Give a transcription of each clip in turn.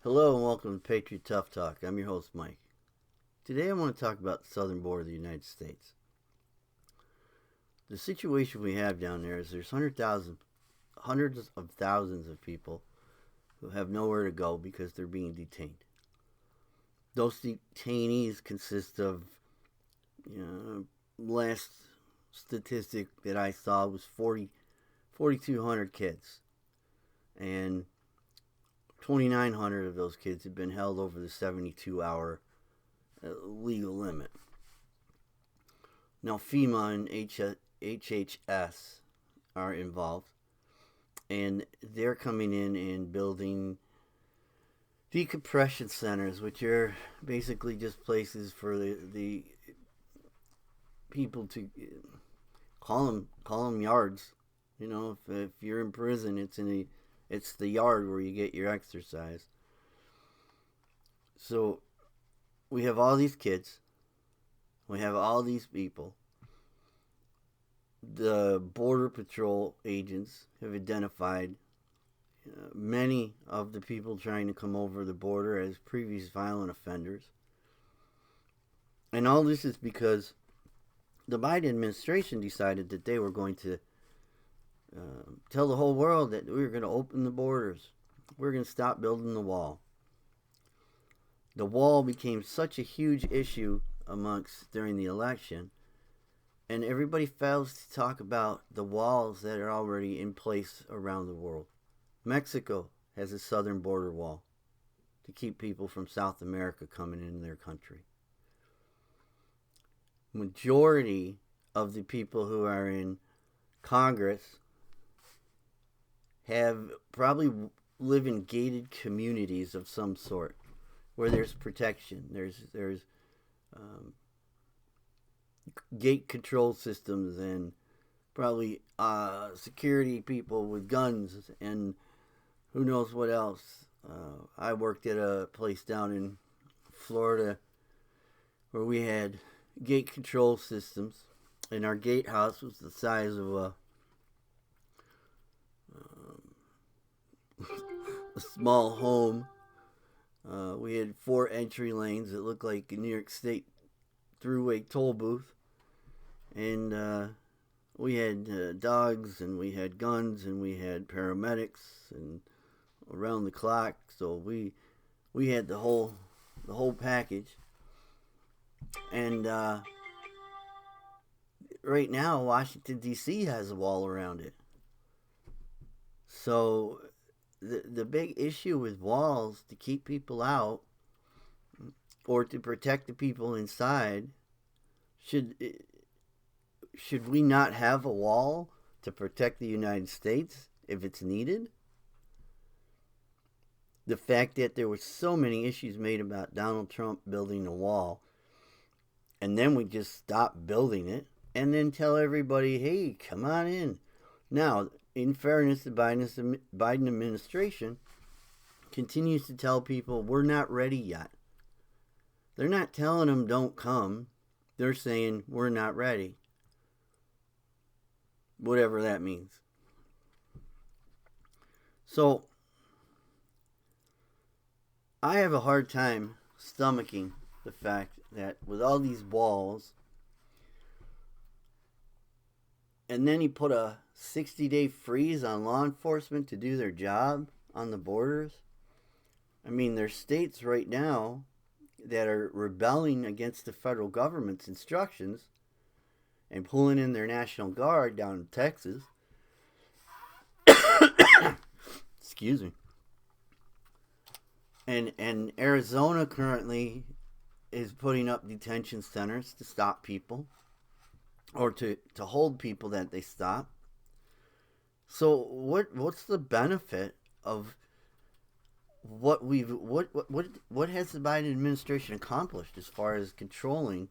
Hello and welcome to Patriot Tough Talk. I'm your host, Mike. Today I want to talk about the southern border of the United States. The situation we have down there is there's hundreds of thousands of people who have nowhere to go because they're being detained. Those detainees consist of, last statistic that I saw was 4,200 kids. And 2,900 of those kids have been held over the 72-hour legal limit. Now, FEMA and HHS are involved, and they're coming in and building decompression centers, which are basically just places for the people to call them yards. If you're in prison, it's the yard where you get your exercise. So we have all these kids. We have all these people. The Border Patrol agents have identified many of the people trying to come over the border as previous violent offenders. And all this is because the Biden administration decided that they were going to tell the whole world that we were going to open the borders. We're going to stop building the wall. The wall became such a huge issue during the election, and everybody fails to talk about the walls that are already in place around the world. Mexico has a southern border wall to keep people from South America coming into their country. Majority of the people who are in Congress have probably live in gated communities of some sort where there's protection. There's gate control systems and probably security people with guns and who knows what else. I worked at a place down in Florida where we had gate control systems, and our gatehouse was the size of a small home. We had 4 entry lanes that looked like a New York State thruway toll booth. And we had dogs, and we had guns, and we had paramedics, and around the clock. So we had the whole package. And right now, Washington D.C. has a wall around it. So the big issue with walls to keep people out or to protect the people inside, should we not have a wall to protect the United States if it's needed? The fact that there were so many issues made about Donald Trump building a wall, and then we just stop building it and then tell everybody, hey, come on in. Now, in fairness, the Biden administration continues to tell people we're not ready yet. They're not telling them don't come. They're saying we're not ready. Whatever that means. So, I have a hard time stomaching the fact that with all these walls, and then he put a 60-day freeze on law enforcement to do their job on the borders. I mean, there's states right now that are rebelling against the federal government's instructions and pulling in their National Guard down in Texas. Excuse me. And Arizona currently is putting up detention centers to stop people, or to hold people that they stop. So what's the benefit of what has the Biden administration accomplished as far as controlling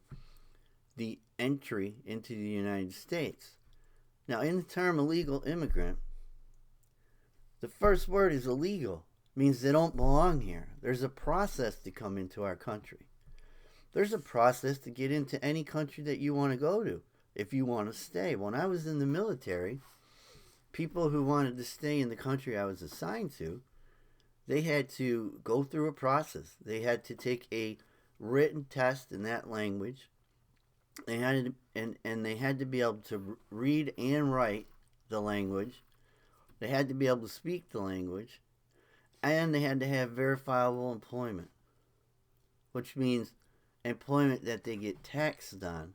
the entry into the United States? Now, in the term illegal immigrant, the first word is illegal. It means they don't belong here. There's a process to come into our country. There's a process to get into any country that you want to go to if you want to stay. When I was in the military, people who wanted to stay in the country I was assigned to They had to go through a process. They had to take a written test in that language. They had to, and they had to be able to read and write the language. They had to be able to speak the language, and they had to have verifiable employment, which means employment that they get taxed on.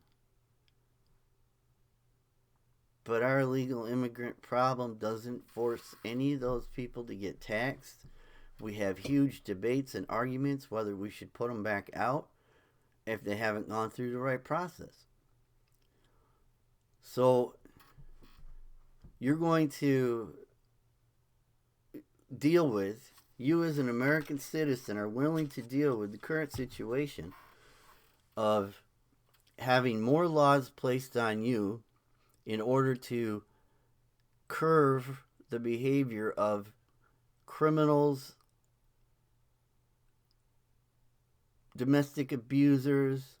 But our illegal immigrant problem doesn't force any of those people to get taxed. We have huge debates and arguments whether we should put them back out if they haven't gone through the right process. So you're going to deal with, you as an American citizen are willing to deal with the current situation of having more laws placed on you in order to curb the behavior of criminals, domestic abusers,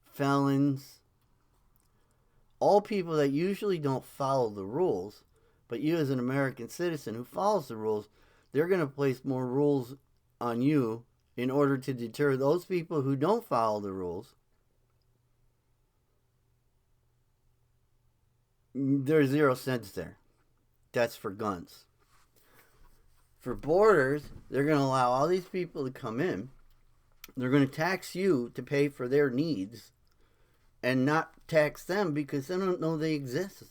felons, all people that usually don't follow the rules, but you as an American citizen who follows the rules, they're going to place more rules on you in order to deter those people who don't follow the rules. There's 0 cents there. That's for guns. For borders, they're going to allow all these people to come in. They're going to tax you to pay for their needs and not tax them because they don't know they exist.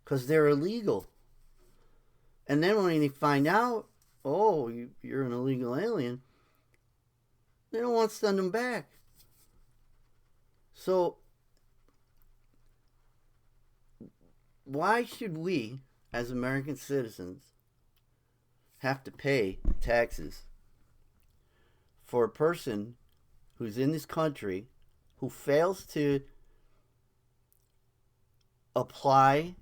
Because they're illegal. And then when they find out, oh, you're an illegal alien, they don't want to send them back. So why should we, as American citizens, have to pay taxes for a person who's in this country who fails to apply,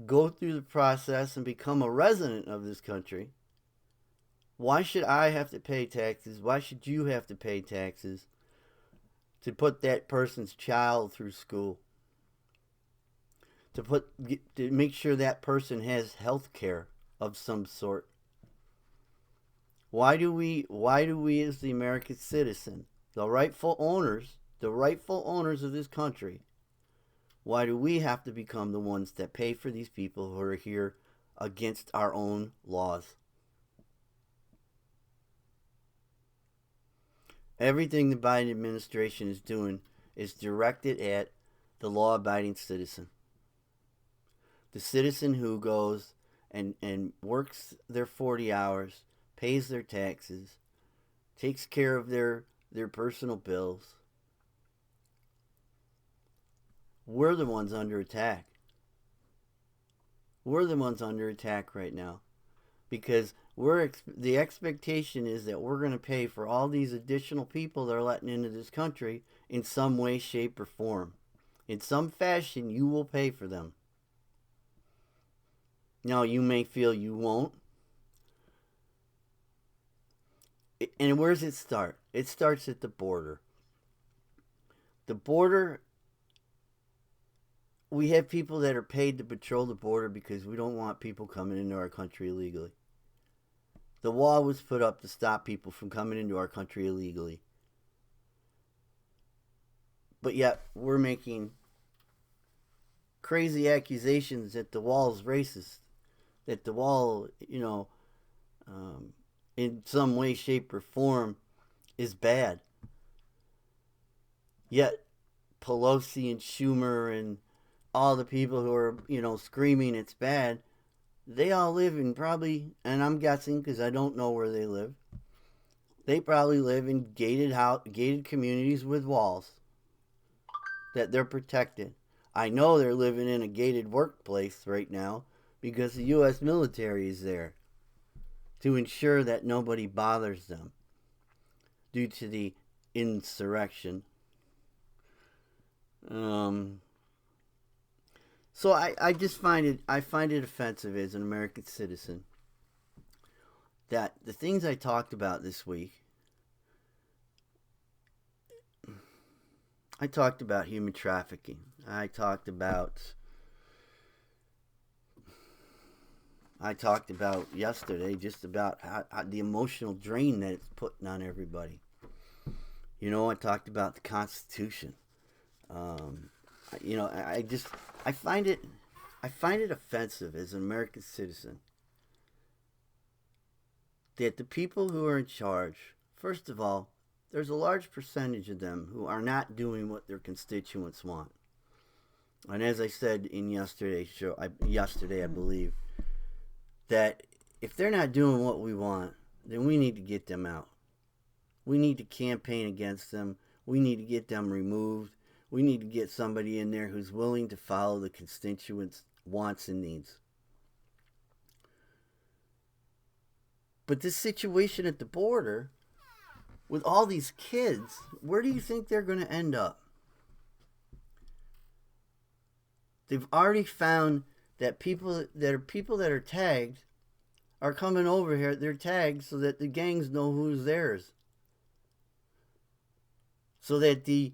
go through the process, and become a resident of this country? Why should I have to pay taxes? Why should you have to pay taxes to put that person's child through school? To make sure that person has health care of some sort? Why do we as the American citizen, the rightful owners of this country, why do we have to become the ones that pay for these people who are here against our own laws? Everything the Biden administration is doing is directed at the law-abiding citizen. The citizen who goes and works their 40 hours, pays their taxes, takes care of their personal bills. We're the ones under attack. We're the ones under attack right now because the expectation is that we're going to pay for all these additional people that are letting into this country in some way, shape, or form. In some fashion, you will pay for them. Now, you may feel you won't. And where does it start? It starts at the border. The border, we have people that are paid to patrol the border because we don't want people coming into our country illegally. The wall was put up to stop people from coming into our country illegally. But yet, we're making crazy accusations that the wall is racist. That the wall, in some way, shape, or form is bad. Yet Pelosi and Schumer and all the people who are, screaming it's bad, they all live in probably, and I'm guessing because I don't know where they live, they probably live in gated communities with walls that they're protected. I know they're living in a gated workplace right now because the U.S. military is there to ensure that nobody bothers them due to the insurrection. So I just find it offensive as an American citizen that the things I talked about this week, I talked about human trafficking. I talked about I talked about yesterday, just about how the emotional drain that it's putting on everybody. I talked about the Constitution. Um, I just I find it I find it offensive as an American citizen that the people who are in charge, first of all, there's a large percentage of them who are not doing what their constituents want. And as I said in yesterday's show, yesterday I believe, that if they're not doing what we want, then we need to get them out. We need to campaign against them. We need to get them removed. We need to get somebody in there who's willing to follow the constituents' wants and needs. But this situation at the border, with all these kids, where do you think they're going to end up? They've already found that people that are tagged are coming over here. They're tagged so that the gangs know who's theirs, so that the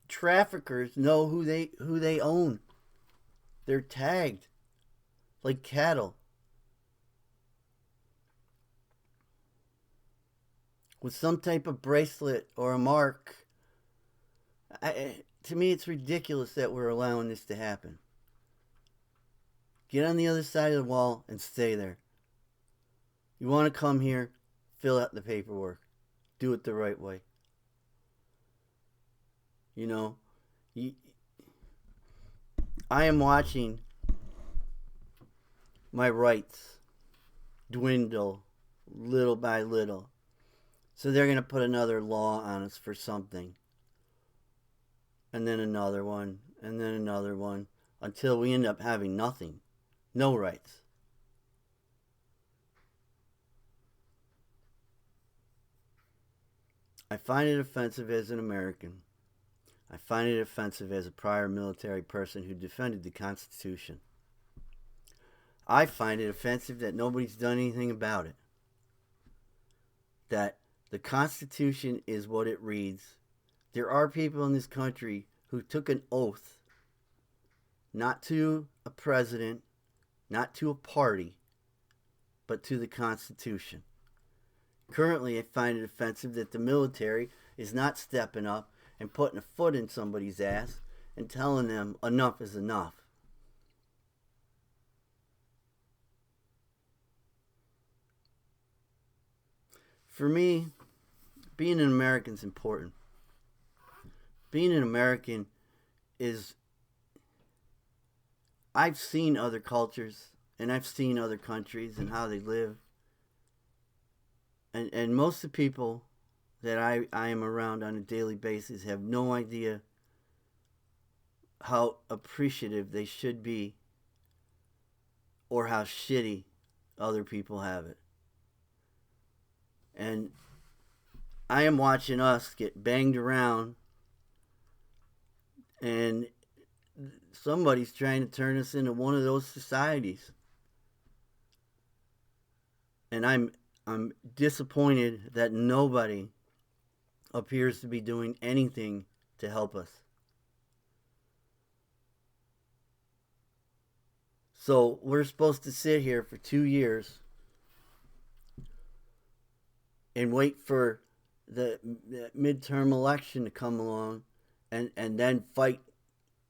traffickers know who they own. They're tagged like cattle with some type of bracelet or a mark. To me, it's ridiculous that we're allowing this to happen. Get on the other side of the wall and stay there. You want to come here, fill out the paperwork. Do it the right way. I am watching my rights dwindle little by little. So they're going to put another law on us for something. And then another one, and then another one, until we end up having nothing. No rights. I find it offensive as an American. I find it offensive as a prior military person who defended the Constitution. I find it offensive that nobody's done anything about it. That the Constitution is what it reads. There are people in this country who took an oath not to a president, not to a party, but to the Constitution. Currently, I find it offensive that the military is not stepping up and putting a foot in somebody's ass and telling them enough is enough. For me, being an American is important. Being an American is, I've seen other cultures and I've seen other countries and how they live. And most of the people that I am around on a daily basis have no idea how appreciative they should be or how shitty other people have it. And I am watching us get banged around, and somebody's trying to turn us into one of those societies. And I'm disappointed that nobody appears to be doing anything to help us. So we're supposed to sit here for 2 years and wait for the midterm election to come along and then fight.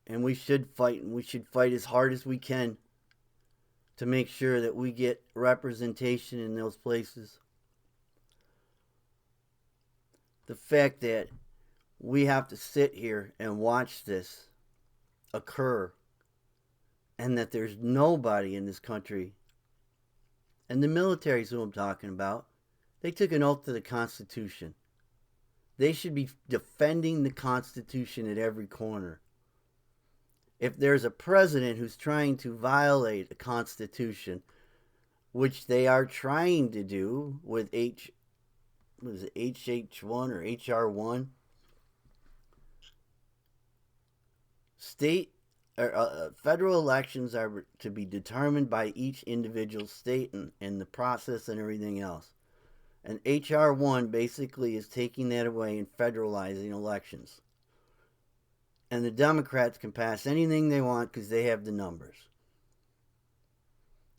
And we should fight, and we should fight as hard as we can to make sure that we get representation in those places. The fact that we have to sit here and watch this occur, and that there's nobody in this country, and the military is who I'm talking about, they took an oath to the Constitution. They should be defending the Constitution at every corner. If there's a president who's trying to violate the Constitution, which they are trying to do with HH1 or HR1, federal elections are to be determined by each individual state and the process and everything else. And HR1 basically is taking that away and federalizing elections. And the Democrats can pass anything they want because they have the numbers.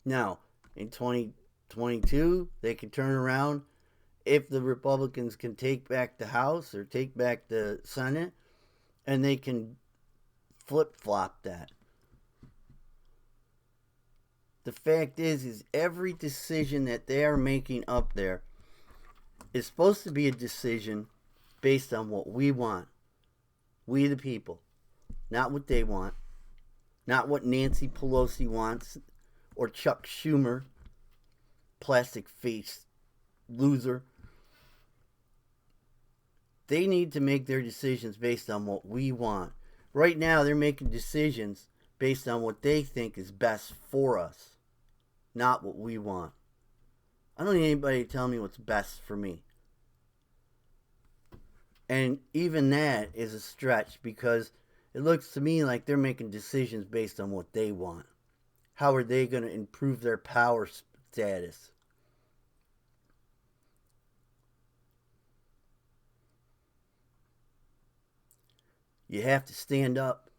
Now, in 2022, they can turn around. If the Republicans can take back the House or take back the Senate, and they can flip-flop that. The fact is every decision that they are making up there is supposed to be a decision based on what we want. We the people. Not what they want. Not what Nancy Pelosi wants or Chuck Schumer, plastic face loser. They need to make their decisions based on what we want. Right now, they're making decisions based on what they think is best for us, not what we want. I don't need anybody to tell me what's best for me. And even that is a stretch because it looks to me like they're making decisions based on what they want. How are they going to improve their power status? You have to stand up.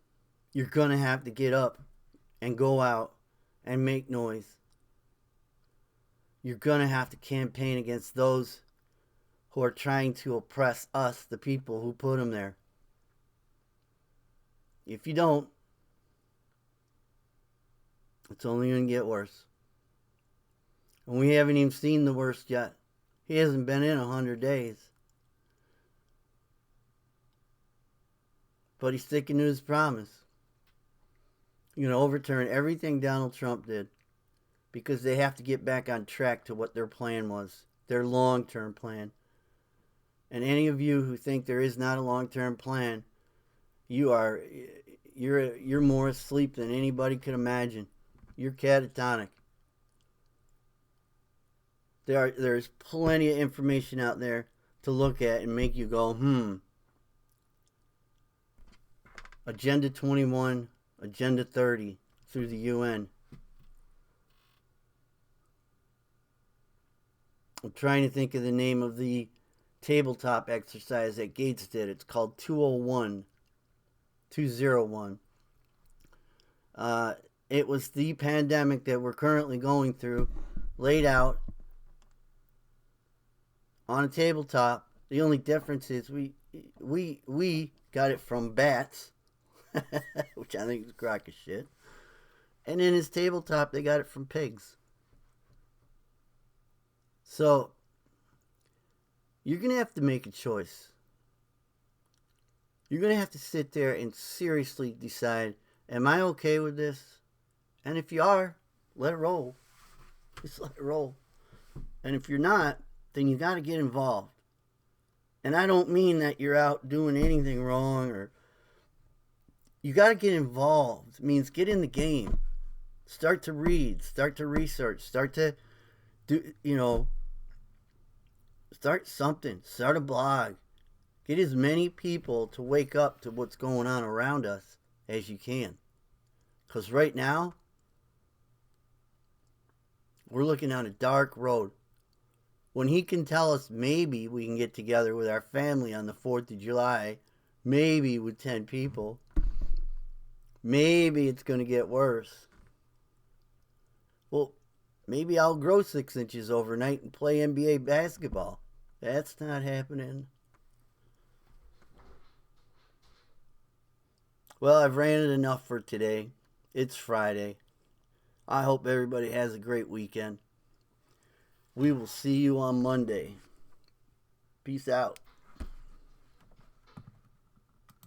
You're going to have to get up and go out and make noise. You're going to have to campaign against those who are trying to oppress us, the people who put them there. If you don't, it's only going to get worse. And we haven't even seen the worst yet. He hasn't been in 100 days. But he's sticking to his promise. You're going to overturn everything Donald Trump did because they have to get back on track to what their plan was, their long-term plan. And any of you who think there is not a long-term plan, you're more asleep than anybody could imagine. You're catatonic. There's plenty of information out there to look at and make you go, Agenda 21, Agenda 30 through the UN. I'm trying to think of the name of the tabletop exercise that Gates did. It's called 201. It was the pandemic that we're currently going through, laid out on a tabletop. The only difference is we got it from bats, which I think is a crock of shit. And in his tabletop, they got it from pigs. So, you're going to have to make a choice. You're going to have to sit there and seriously decide, am I okay with this? And if you are, let it roll. Just let it roll. And if you're not, then you got to get involved. And I don't mean that you're out doing anything wrong, or you got to get involved. It means get in the game. Start to read, start to research, start to do, start something, start a blog. Get as many people to wake up to what's going on around us as you can. Because right now, we're looking down a dark road. When he can tell us maybe we can get together with our family on the 4th of July, maybe with 10 people, maybe it's going to get worse. Well, maybe I'll grow 6 inches overnight and play NBA basketball. That's not happening. Well, I've ranted enough for today. It's Friday. I hope everybody has a great weekend. We will see you on Monday. Peace out.